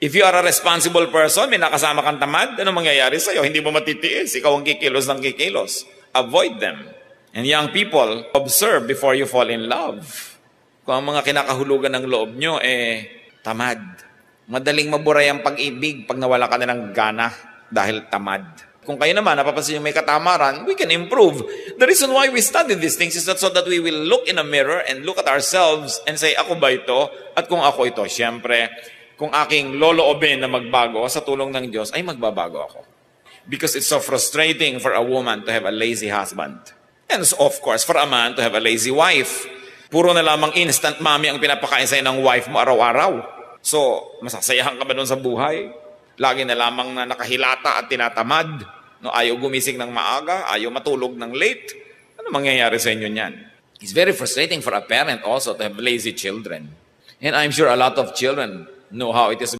If you are a responsible person, may nakasama kang tamad, ano mangyayari sa'yo? Hindi mo matitiis. Ikaw ang kikilos ng kikilos. Avoid them. And young people, observe before you fall in love. Kung ang mga kinakahulugan ng loob nyo, tamad. Madaling maburay ang pag-ibig pag nawala ka na ng gana dahil tamad. Kung kayo naman, napapansin nyo may katamaran, we can improve. The reason why we study these things is that so that we will look in a mirror and look at ourselves and say, ako ba ito? At kung ako ito, syempre, kung aking loloobin na magbago sa tulong ng Diyos, ay magbabago ako. Because it's so frustrating for a woman to have a lazy husband. And of course, for a man to have a lazy wife. Puro na lamang instant mommy ang pinapakain sa'yo ng wife mo araw-araw. So, masasayahan ka ba doon sa buhay? Lagi na lamang na nakahilata at tinatamad. No, ayaw gumising ng maaga, ayaw matulog ng late. Ano mangyayari sa inyo niyan? It's very frustrating for a parent also to have lazy children. And I'm sure a lot of children know how it is